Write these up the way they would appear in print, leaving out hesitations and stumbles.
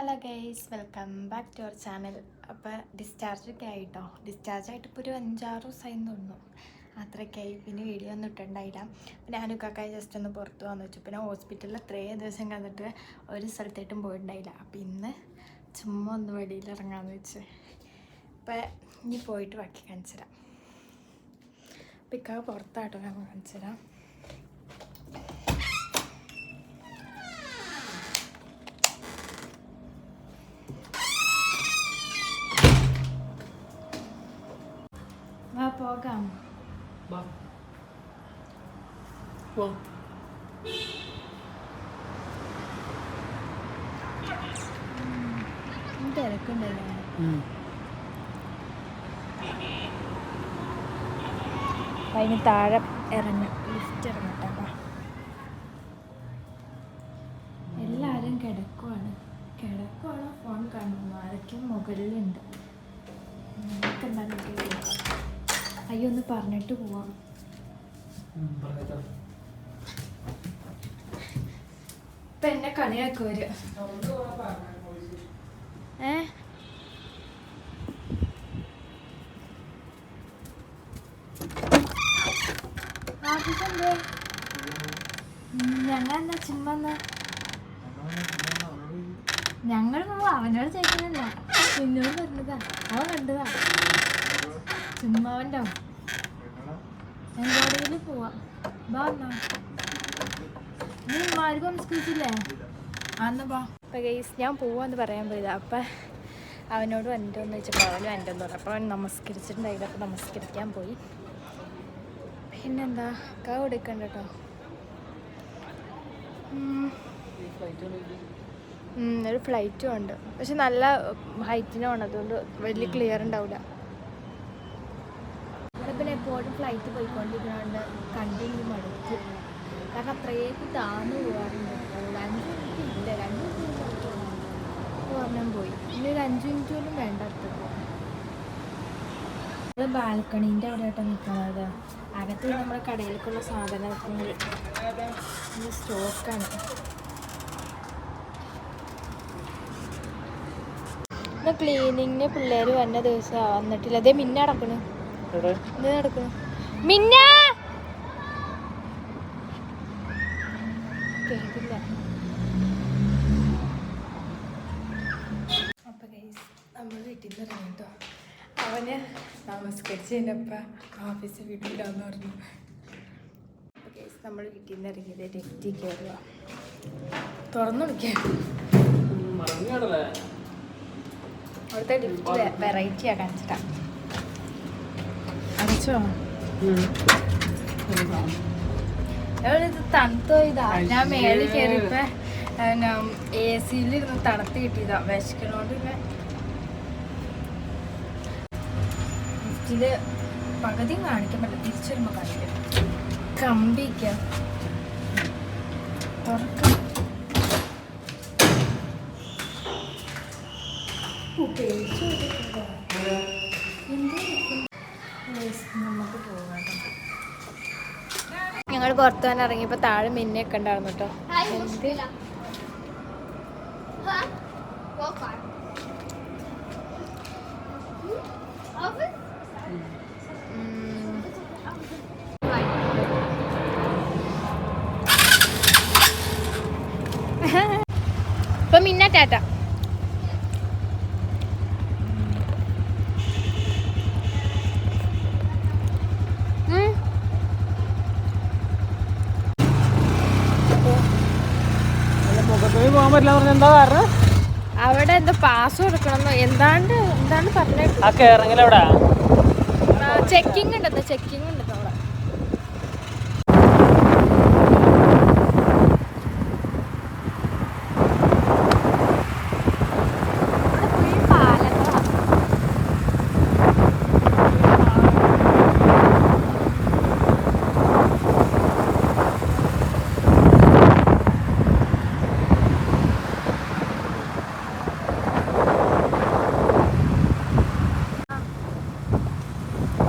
Hello guys, welcome back to our channel. അപ്പോൾ ഡിസ്ചാർജൊക്കെ ആയിട്ടോ. ഡിസ്ചാർജായിട്ട് ഇപ്പോൾ ഒരു 5-6 ദിവസമായി തോന്നുന്നു. അത്രയൊക്കെ ആയി. പിന്നെ വീഡിയോ ഒന്നും ഇട്ടുണ്ടായില്ല. പിന്നെ ഞാനൊക്കെ ജസ്റ്റ് ഒന്ന് പുറത്ത് വന്നു വെച്ചു. പിന്നെ ഹോസ്പിറ്റലിൽ അത്രയും ദിവസം കണ്ടിട്ട് ഒരു സ്ഥലത്തായിട്ടും പോയിട്ടുണ്ടായില്ല. അപ്പോൾ ഇന്ന് ചുമ്മാ ഒന്ന് വെളിയിൽ ഇറങ്ങാമെന്ന് വെച്ച്. അപ്പോൾ ഇനി പോയിട്ട് ബാക്കി കാണിച്ചു തരാം. അപ്പോൾ ഇക്കാ പുറത്താട്ടോ ഞാൻ കാണിച്ചു തരാം. വാ പോകാം. തിരക്കുണ്ടല്ലോ. അതിന് താഴെ ലിഫ്റ്റ് ഇറങ്ങട്ടോ. എല്ലാവരും കിടക്കുവാണ്. ഫോൺ കാണുന്നു. ആരൊക്കെ മുകളിലുണ്ട്. അയ്യോ, ഒന്ന് പറഞ്ഞിട്ട് പോവാം. ഇപ്പൊ എന്നെ കളിയാക്കും അവര്. ഞങ്ങളെന്താ ചുമ്മാ ഞങ്ങൾ പോവാ. അവനോട് ചോദിക്കുന്നില്ല, എന്നോട് പറഞ്ഞതാ. അവൻ കണ്ടതാ. ചുമ്മാവൻ്റെ എന്തോടെങ്കിലും പോവാം. ബാ നീ മാർക്ക് നമസ്കരിച്ചില്ലേ? അന്ന് ബാ. അപ്പം ഗൈസ്, ഞാൻ പോവാന്ന് പറയാൻ പോയതാ. അപ്പം അവനോടും എൻ്റെ ഒന്ന് വെച്ചപ്പോൾ അവനും എൻ്റെ ഒന്ന് പറഞ്ഞു. അപ്പോൾ അവൻ നമസ്കരിച്ചിട്ടുണ്ടായില്ല. അപ്പോൾ നമസ്കരിക്കാൻ പോയി. പിന്നെന്താ കാ കൊടുക്കണ്ട കേട്ടോ. ഒരു ഫ്ലൈറ്റും ഉണ്ട്. പക്ഷെ നല്ല ഹൈറ്റിനാണ്, അതുകൊണ്ട് വലിയ ക്ലിയർ ഉണ്ടാവില്ല. പിന്നെ എപ്പോഴും ഫ്ലൈറ്റ് പോയിക്കൊണ്ടിരിക്കുന്നതുകൊണ്ട് കണ്ടിന്യൂ മടുത്തു. കാരണം അത്രയേക്ക് താന്നു പോകാറുണ്ട്. 5 മിനിറ്റ് ഇല്ല, 2 മിനിറ്റ് പറഞ്ഞാൽ പോയി. ഇനി ഒരു 5 മിനിറ്റ് പോലും വേണ്ട അടുത്തത്. അത് ബാൽക്കണീൻ്റെ അവിടെ ആയിട്ടാണ് നിൽക്കുന്നത്. അകത്ത് നമ്മുടെ കടയിലേക്കുള്ള സാധനങ്ങൾ സ്റ്റോക്കാണ്. ഇന്ന് ക്ലീനിങ്ങിന് പിള്ളേർ വന്ന ദിവസം വന്നിട്ടില്ല. അതേ മിന്ന നടക്കണു. നടക്കണു മിന്ന കേട്ടില്ല. അപ്പൊ ഗൈസ്, നമ്മൾ വീട്ടിൽ നിന്ന് ഇറങ്ങിട്ടോ. അവന് നമസ്കരിച്ചതിനപ്പം ഓഫീസ് വീട്ടിലാന്ന് പറഞ്ഞു. അപ്പൊ ഗൈസ്, നമ്മൾ വീട്ടിൽ നിന്ന് ഇറങ്ങിയത് ലിഫ്റ്റിൽ കയറുക. തുറന്നു വിളിക്കാം. അവിടുത്തെ ലിഫ്റ്റ് വെറൈറ്റിയാണ് കാണിച്ചിട്ടാ. അടച്ചോ? ഇത് തണുത്തോ? ഇതാ ഞാൻ മേളിൽ കയറിയപ്പോ AC-ലിരുന്ന് തണുത്ത് കിട്ടിയതാ. വിശക്കണോണ്ട് പിന്നെ ലിഫ്റ്റില് പകുതിയും കാണിക്കാൻ പറ്റില്ല. തിരിച്ചു വരുമ്പോ കാണിക്കാം. കമ്പിക്ക തുറക്കാം. ഞങ്ങൾ പുറത്ത് തന്നെ ഇറങ്ങിയപ്പോൾ താഴെ മിന്നൊക്കെ ഉണ്ടായിരുന്നു കേട്ടോ. ഇപ്പൊ മിന്ന ടാറ്റ. അവിടെ എന്താ പാസ് കൊടുക്കണം എന്താണ് പറഞ്ഞിട്ട് ചെക്കിങ് ഉണ്ടെന്ന്. ചെക്കിങ് ഉണ്ട് അവിടെ.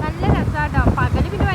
നല്ല രസമാട്ടോ. പകല് പിന്നെ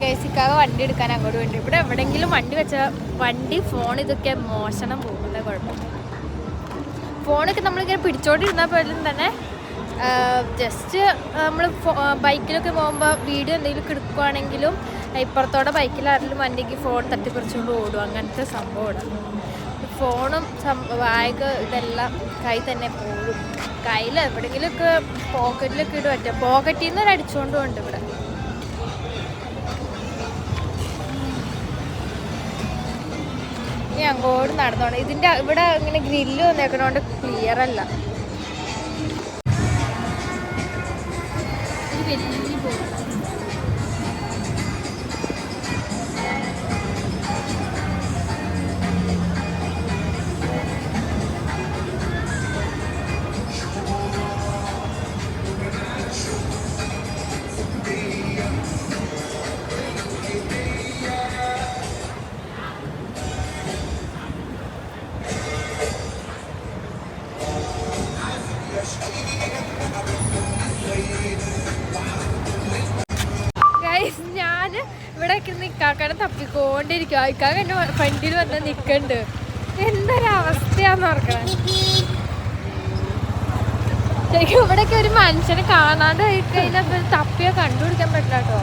കേസിക്കാതെ വണ്ടി എടുക്കാൻ അങ്ങോട്ട് വേണ്ടി. ഇവിടെ എവിടെയെങ്കിലും വണ്ടി വെച്ച വണ്ടി ഫോൺ ഇതൊക്കെ മോഷണം പോകുന്ന കുഴപ്പം. ഫോണൊക്കെ നമ്മളിങ്ങനെ പിടിച്ചോണ്ടിരുന്നാൽ പോലും തന്നെ ജസ്റ്റ് നമ്മൾ ബൈക്കിലൊക്കെ പോകുമ്പോൾ വീഡിയോ എന്തെങ്കിലും എടുക്കുവാണെങ്കിലും ഇപ്പുറത്തോടെ ബൈക്കിൽ ആരെങ്കിലും വണ്ടിക്ക് ഫോൺ തട്ടിപ്പറിച്ചുകൊണ്ട് ഓടും. അങ്ങനത്തെ സംഭവമാണ്. ഫോണും ബാഗ് ഇതെല്ലാം കൈ തന്നെ പോകും. കയ്യിൽ എവിടെയെങ്കിലുമൊക്കെ പോക്കറ്റിലൊക്കെ ഇട്ട് പറ്റും. പോക്കറ്റിൽ നിന്ന് അടിച്ചുകൊണ്ട് ഉണ്ട് ഇവിടെ. ഇനി അങ്ങോട്ട് നടന്നോണം. ഇതിൻ്റെ ഇവിടെ ഇങ്ങനെ ഗ്രില്ല് വന്നേക്കണോണ്ട് ക്ലിയർ അല്ല. വലിയ പോകും. ഞാൻ ഇവിടെ ഇക്കാക്കാനെ തപ്പിക്കൊണ്ടിരിക്കും. ഇക്കാക്ക എൻ്റെ ഫ്രണ്ടിൽ വന്ന് നിൽക്കണ്ട്. എന്തൊരവസ്ഥയാന്ന് ഓർക്കണം. ശരിക്കും ഇവിടെയൊക്കെ ഒരു മനുഷ്യനെ കാണാണ്ട് കഴിഞ്ഞാൽ തപ്പിയോ കണ്ടുപിടിക്കാൻ പറ്റില്ല കേട്ടോ.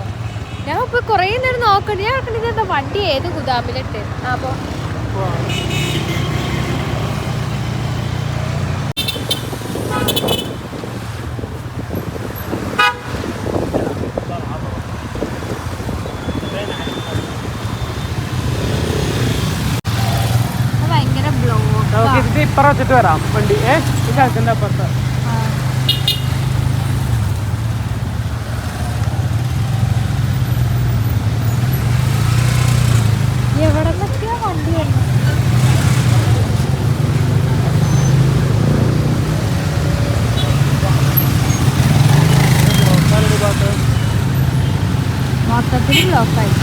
ഞാൻ ഇപ്പൊ കുറേ നേരം നോക്കണ്ട. ഞാൻ നോക്കണ്ട ഇതെന്താ വണ്ടി ഏത് ഗുദാമിലിട്ട്. അപ്പോൾ ഇപ്പറ വെച്ചിട്ട് വരാം വണ്ടി. ഈ കിഴക്കിൻ്റെ അപ്പുറത്ത് എവിടെ നിന്നൊക്കെയാ വണ്ടി വരുന്നത്? മൊത്തത്തിൽ ബ്ലോക്കായി.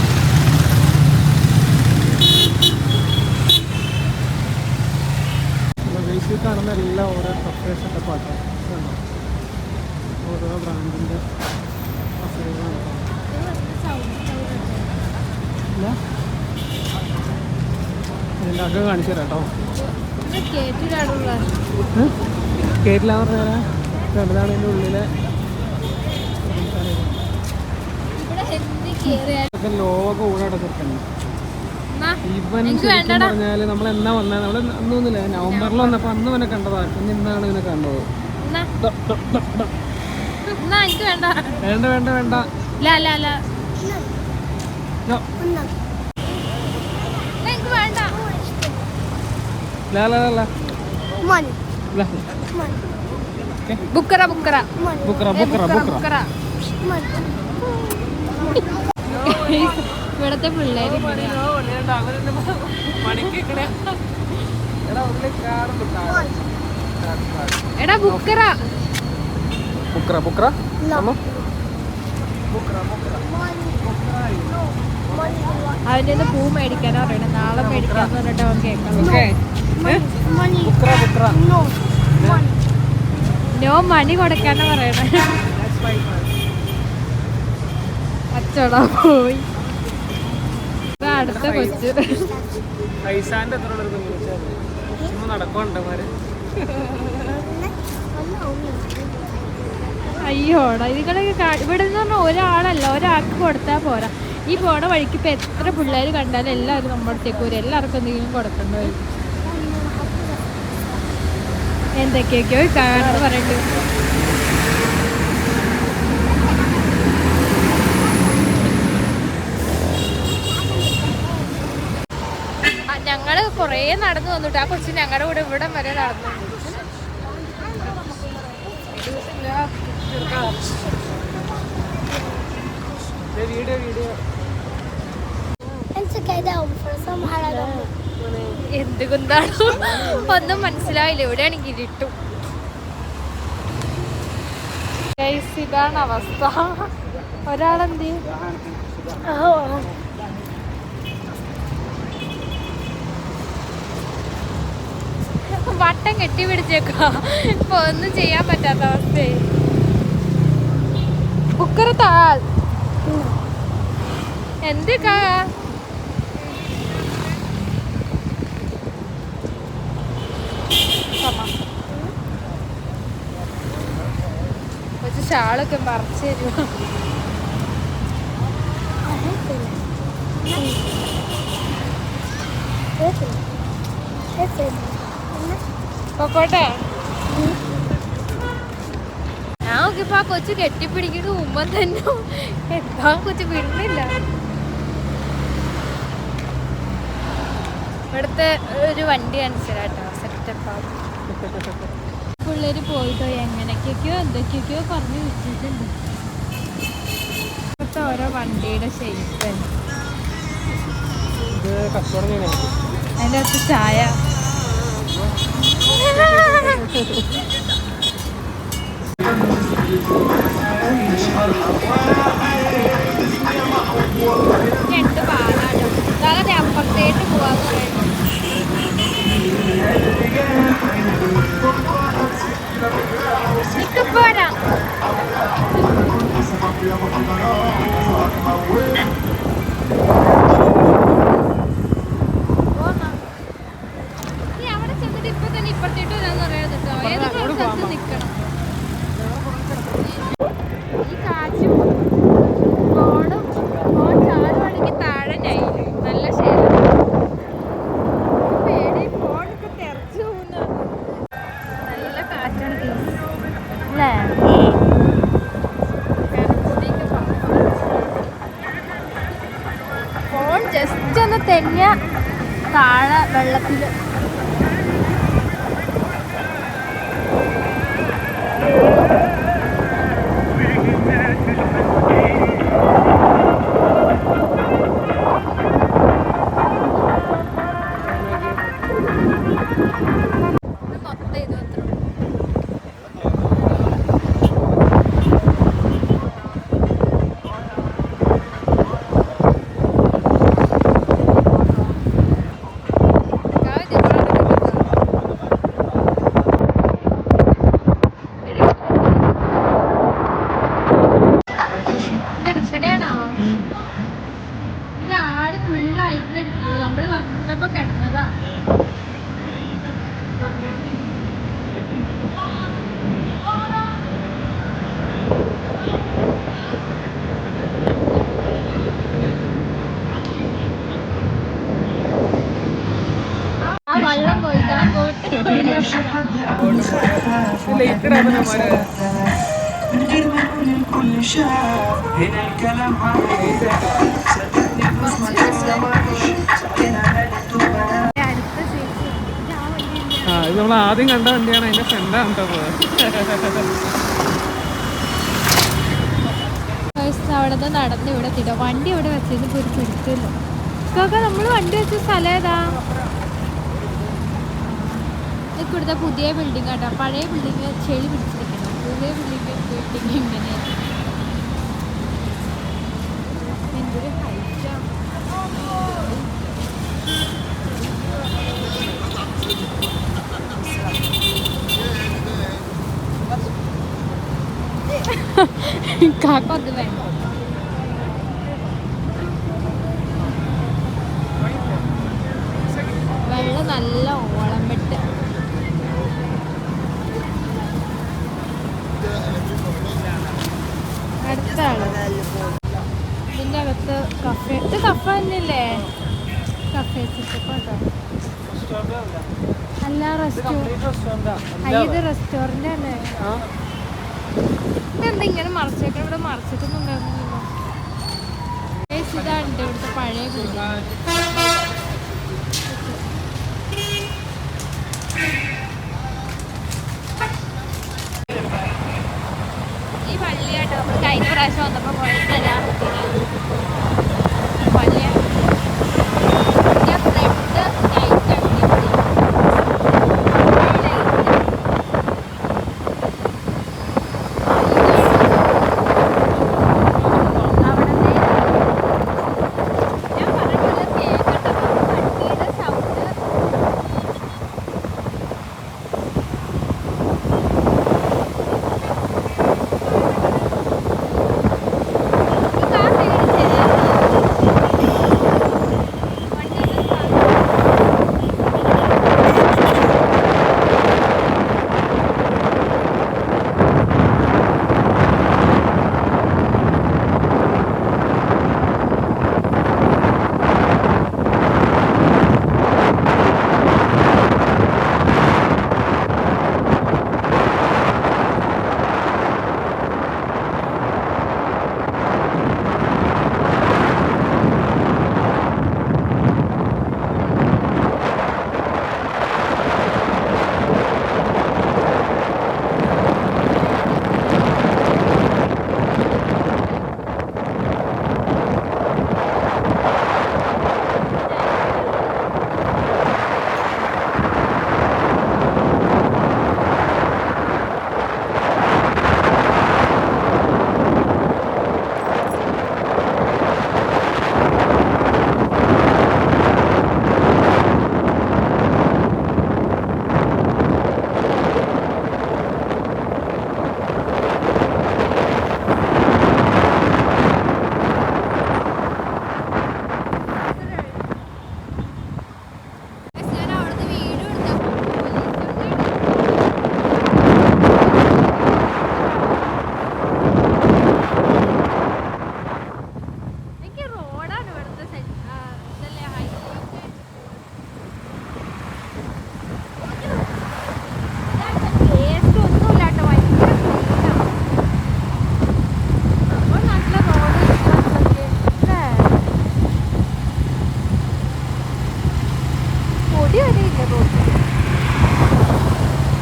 കാണുന്ന എല്ലാം ഓരോ പ്രൊഫഷൻ്റെ പാട്ടാണ്. ഓരോ ബ്രാൻഡിൻ്റെ ഇതിൻ്റെ അകം കാണിച്ചു തരാം കേട്ടോ. കേട്ടില്ലാന്ന് പറഞ്ഞാൽ ചെറുതാണ് ഇതിൻ്റെ ഉള്ളിലെ ലോകം ഊടാടെ ചെറുക്കണ്ട്. ഇവൻ ശരിക്കും പറഞ്ഞാല് നമ്മൾ എന്നാ വന്നത്, നമ്മൾ അന്നൊന്നുമില്ല നവംബറിൽ വന്നപ്പോ അന്ന് അവനെ കണ്ടതാ. പിന്നെ ഇന്നാണ് ഇവനെ കണ്ടത്. വേണ്ട വേണ്ട വേണ്ട ബുക്കറ ബുക്കറ ബുക്കറ ബുക്കറ ബുക്കറ. ഇവിടത്തെ പിള്ളേര് എടാ ബുക്കറ ബുക്കറ ബുക്കറ അവൻ്റെ പൂ മേടിക്കാനോ പറയണേ. നാളെ മേടിക്കാന്ന് പറഞ്ഞിട്ട് അവൻ കേൾക്കണം. നോ മണി കൊടുക്കാനാ പറയണേ. അച്ചോടാ പോയി. അടുത്ത കൊച്ചു അയ്യോടാ. ഇതികളൊക്കെ ഇവിടെ നിന്ന് പറഞ്ഞാൽ ഒരാളല്ല, ഒരാൾക്ക് കൊടുത്താൽ പോരാ. ഈ പോണ വഴിക്ക് ഇപ്പം എത്ര പിള്ളേർ കണ്ടാലും എല്ലാവരും നമ്മുടെ അടുത്തേക്ക് വരും. എല്ലാവർക്കും എന്തെങ്കിലും കൊടുക്കേണ്ടി വരും. എന്തൊക്കെയൊക്കെയോ കാണുന്നത് പറയേണ്ടി വരും. ഞങ്ങള് കുറേ നടന്നു വന്നിട്ട് ആ കൊച്ചു ഞങ്ങളുടെ കൂടെ ഇവിടം വരെ നടന്നു. എന്തുകൊണ്ടാണോ ഒന്നും മനസ്സിലായില്ല. എവിടെയാണെങ്കിൽ ഇരുട്ടു. ഇതാണ് അവസ്ഥ. ഒരാളെന്ത് വട്ട വട്ടം കെട്ടിപ്പിടിച്ചേക്കാ. ഇപ്പൊ ഒന്നും ചെയ്യാൻ പറ്റാത്ത അവസ്ഥയായി. കുക്കർ താൾ എന്തൊക്കാ കുറച്ച് ഷാളൊക്കെ മറച്ചു തരുമോ? പോട്ടെ. ഞാൻ നോക്കിയപ്പോ ആ കൊച്ചു കെട്ടിപ്പിടിക്കുന്ന മുമ്പ് തന്നെ എന്താ കൊച്ചു വിടുന്നില്ല. ഇവിടുത്തെ ഒരു വണ്ടി കാണിച്ചാട്ടോ സെറ്റപ്പാ. പിള്ളേര് പോയിട്ടോ എങ്ങനെയൊക്കെയോ എന്തൊക്കെയൊക്കെയോ പറഞ്ഞു വിട്ടിട്ടുണ്ട്. ഇവിടുത്തെ ഓരോ വണ്ടിയുടെ ഷേപ്പ് അതിൻ്റെ അകത്ത് ചായ രണ്ട് പാലാട്ടോ. അതാകെ അപ്പുറത്തേട്ട് പോവാൻ പോരാ. അവിടെ ചെന്നിട്ട് ഇപ്പൊ തന്നെ ഇപ്പുറത്തേട്ട് വരാന്ന് പറയാതെ കേട്ടോ. ഏതൊക്കെ സ്ഥലത്ത് നിക്കണം. ഈ കാറ്റും ഫോണും ഫോൺ ചാടുവാണെങ്കിൽ താഴെ നൈല് നല്ല ശേഷം പേടി. ഫോണൊക്കെ തെറച്ചു പോകുന്ന നല്ല കാറ്റാണ് അല്ലേ. ഫോൺ ജസ്റ്റ് ഒന്ന് തെന്നിയ താഴെ വെള്ളത്തിൽ. നമ്മള് വന്നപ്പോ കിടന്നതാ. ആ വെള്ളം പോയിട്ട് ആ ബോട്ട് ഇത് നമ്മൾ ആദ്യം കണ്ട വണ്ടിയാണ്. അതിന്റെ ഫ്രണ്ടാണ് കേട്ടോ. അവിടെ നിന്ന് നടന്ന് ഇവിടെ തിട വണ്ടി ഇവിടെ വെച്ചതിന് ഒരു പിടിച്ചില്ല. നമ്മൾ വണ്ടി വെച്ച സ്ഥലം ഏതാ? ഇവിടുത്തെ പുതിയ ബിൽഡിംഗ് ആട്ടോ. പഴയ ബിൽഡിങ് ചെളി പിടിച്ചിരിക്കണം. പുതിയ ബിൽഡിങ് ഇങ്ങനെ എന്തൊരു ഹൈറ്റാ. കാക്കൊന്ന് വേണ്ട. വെള്ളം നല്ല ഓളം വെട്ട്. അടുത്ത ആള് ഇതിൻ്റെ അകത്ത് കഫേ. ഇത് കഫ തന്നെയല്ലേ? കഫേ കേട്ടോ. അല്ല റെസ്റ്റോറൻറ്റ്. ഇത് റെസ്റ്റോറൻ്റ് അല്ലേ? ഇതെന്താ ഇങ്ങനെ മറച്ചേക്കണം? ഇവിടെ മറച്ചിട്ടൊന്നും ഉണ്ടായിരുന്നില്ലല്ലോ. ഇതാണ് ഇവിടുത്തെ പഴയ ബിൽഡിംഗ്. ഈ പള്ളിയാട്ടോ നമ്മൾ കഴിഞ്ഞ പ്രാവശ്യം വന്നപ്പോൾ പോയിട്ടില്ല. പള്ളിയ പൊടി വരെ ഇല്ല റോട്ടിൽ.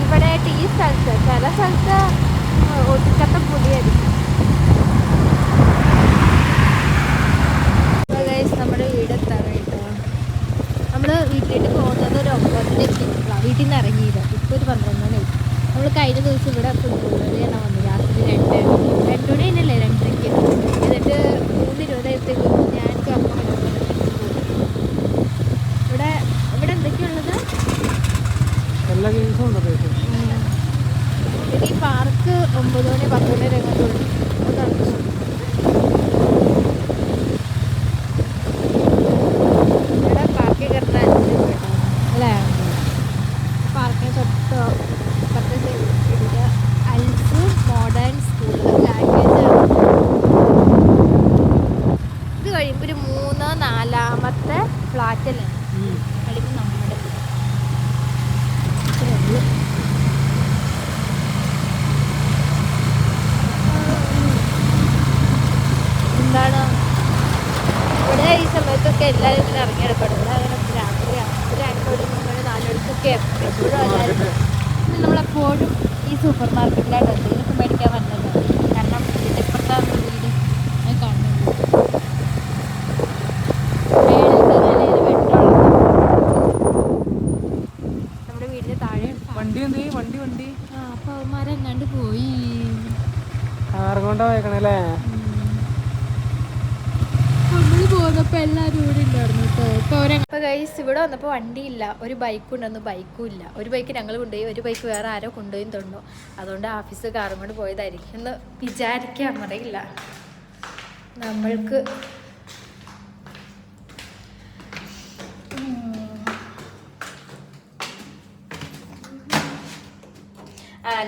ഇവിടെ ഈ സ്ഥലത്ത് ചില സ്ഥലത്ത് ഒടുക്കത്തെ പൊടിയായിരിക്കും. നമ്മുടെ വീടെത്താണ് കേട്ടോ. നമ്മൾ വീട്ടിലേക്ക് പോകുന്നത് ഒരു 9:00 വീട്ടിൽ നിന്ന് ഇറങ്ങിയില്ല. ഇപ്പോൾ ഒരു 12 മണി. നമ്മൾ കഴിഞ്ഞ ദിവസം ഇവിടെ ഫുട്ബോൾ കളിയാണ് വന്നത്. രാത്രി 2 മണി തന്നെയല്ലേ 2:30. എന്നിട്ട് 3:20 ഞാൻ ഇവിടെ ഇവിടെ എന്തൊക്കെയുള്ളത്? എല്ലാ ഗെയിംസും ഉണ്ടോ? പിന്നെ ഈ പാർക്ക് 9 മണി 10 മണി വരെ കണ്ടുള്ളൂ. ഇവിടെ പാർക്കിൽ കിടന്ന 5 രൂപ അല്ലേ? പാർക്കിന് തൊട്ട് ഇപ്പുറത്തെ ഇവിടെ അൽസ് മോഡേൺ സ്കൂൾ ലാംഗ്വേജാണ്. ഇത് കഴിയുമ്പോൾ ഒരു 3-4 ഫ്ലാറ്റ് അല്ലേ കഴിയുമ്പോൾ നമ്മുടെ എന്താണ് ഇവിടെ ഈ സമയത്തൊക്കെ എല്ലാവരും ഇങ്ങനെ ഇറങ്ങിയെടുക്കണം. അങ്ങനെ രാത്രിയാണ് 2 മണി 4 മണിക്കൊക്കെ എപ്പോഴും എല്ലാവരും. നമ്മളെപ്പോഴും ഈ സൂപ്പർ മാർക്കറ്റിലായിട്ട് എന്തെങ്കിലുമൊക്കെ മേടിക്കാൻ വന്നത്. കാരണം ഇതിൻ്റെ ഇപ്പുറത്തെ വീട് അത് കാണുന്നുണ്ട്. നമ്മുടെ വീടിൻ്റെ താഴെ വണ്ടി എന്ത് വണ്ടി അപ്പോൾ അവന്മാരെങ്ങാണ്ട് പോയി. കാർ കൊണ്ടാ പോയേക്കണല്ലേ? നമ്മൾ പോന്നപ്പോൾ എല്ലാവരും ഇവിടെ ഉണ്ടായിരുന്നു കേട്ടോ. ഇപ്പോൾ ഗൈസ് ഇവിടെ വന്നപ്പോൾ വണ്ടിയില്ല. ഒരു ബൈക്ക് ഉണ്ടെന്ന് ബൈക്കും ഇല്ല. ഒരു ബൈക്ക് ഞങ്ങൾ കൊണ്ടുപോയി, ഒരു ബൈക്ക് വേറെ ആരോ കൊണ്ടുപോയി തോന്നുന്നു. അതുകൊണ്ട് ഓഫീസ് കാറും കൊണ്ട് പോയതായിരിക്കും എന്ന് വിചാരിക്കാൻ അറിയില്ല. നമ്മൾക്ക്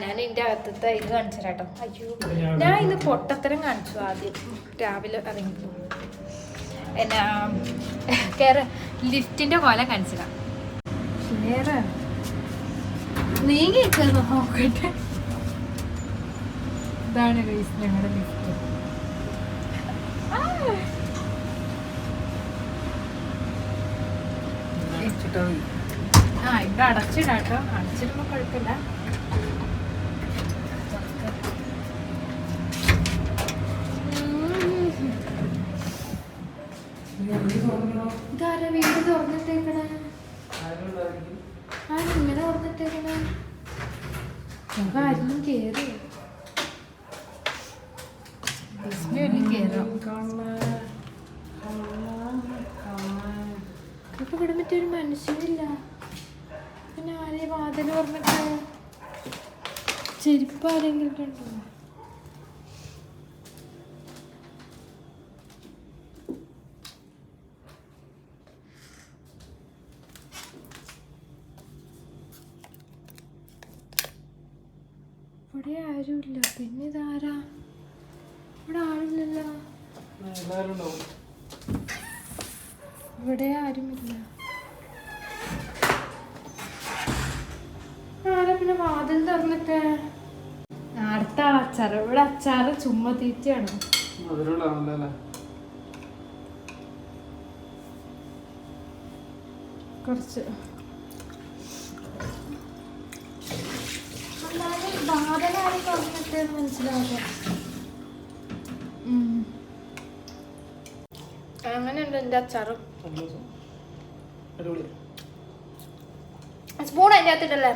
ഞാൻ എൻ്റെ അകത്തത്തെ ഇത് കാണിച്ചു കേട്ടോ. അയ്യോ ഞാൻ ഇന്ന് പൊട്ടത്തരം കാണിച്ചു ആദ്യം രാവിലെ ഇറങ്ങിയപ്പോൾ. എന്നാ ലിഫ്റ്റിൻ്റെ കോല കാണിച്ചതാണ്. വേറെ നീങ്ങി നോക്കട്ടെ. ഇതാണ് ഗൈസ് ഞങ്ങളുടെ ലിഫ്റ്റ്. ഇവിടെ അടച്ചിടാട്ടോ. അടച്ചിടുമ്പോൾ കുഴപ്പമില്ല. ഇതാരാ വീട് തുറന്നിട്ടേക്കണേ? ഇങ്ങനെ തുറന്നിട്ടേക്കണേ? നമുക്ക് ആരും കേറി ഇപ്പൊ ഇവിടെ മറ്റൊരു മനുഷ്യനില്ല. പിന്നെ ആരെയും വാതിൽ തുറന്നിട്ട് ചെരുപ്പ് ആരെങ്കിലും ഉണ്ടോ? ഇവിടെ ആരുമില്ല. പിന്നെ ഇതാരാ? ഇവിടെ ആളില്ലല്ലോ. ഇവിടെ ആരുമില്ല. ആരാ പിന്നെ വാതിൽ തുറന്നിട്ട്? അടുത്ത ആൾ അച്ചാറ്. ഇവിടെ അച്ചാറ് ചുമ്മാ തീറ്റയാണ്. കുറച്ച് വാതിലാരും തുറന്നിട്ട് മനസ്സിലാവില്ല. അങ്ങനെയുണ്ട് എൻ്റെ അച്ചാറും. സ്പൂൺ അതിൻ്റെ അകത്തിട്ടല്ലേ?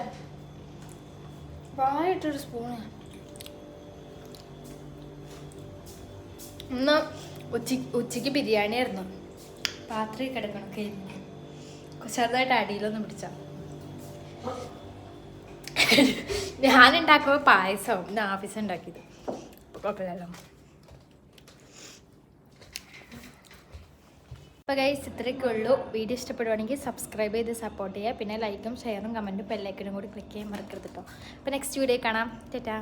വായിട്ടൊരു സ്പൂണ്. ഇന്ന് ഉച്ചയ്ക്ക് ബിരിയാണി ആയിരുന്നു. പാത്രം കിടക്കണം കഴിഞ്ഞു. ചെറുതായിട്ട് അടിയിലൊന്നും പിടിച്ച. ഞാനുണ്ടാക്കുമ്പോൾ പായസവും ഇന്ന് ഓഫീസ് ഉണ്ടാക്കിയത്. കുഴപ്പമില്ലല്ലോ. അപ്പോൾ ഗൈസ് ഇത്രയൊക്കെ ഉള്ളൂ. വീഡിയോ ഇഷ്ടപ്പെടുവാണെങ്കിൽ സബ്സ്ക്രൈബ് ചെയ്ത് സപ്പോർട്ട് ചെയ്യുക. പിന്നെ ലൈക്കും ഷെയറും കമൻറ്റും ബെല്ലൈക്കനും കൂടി ക്ലിക്ക് ചെയ്യാൻ മറക്കരുത് കേട്ടോ. അപ്പോൾ നെക്സ്റ്റ് വീഡിയോ കാണാം. ടാറ്റാ.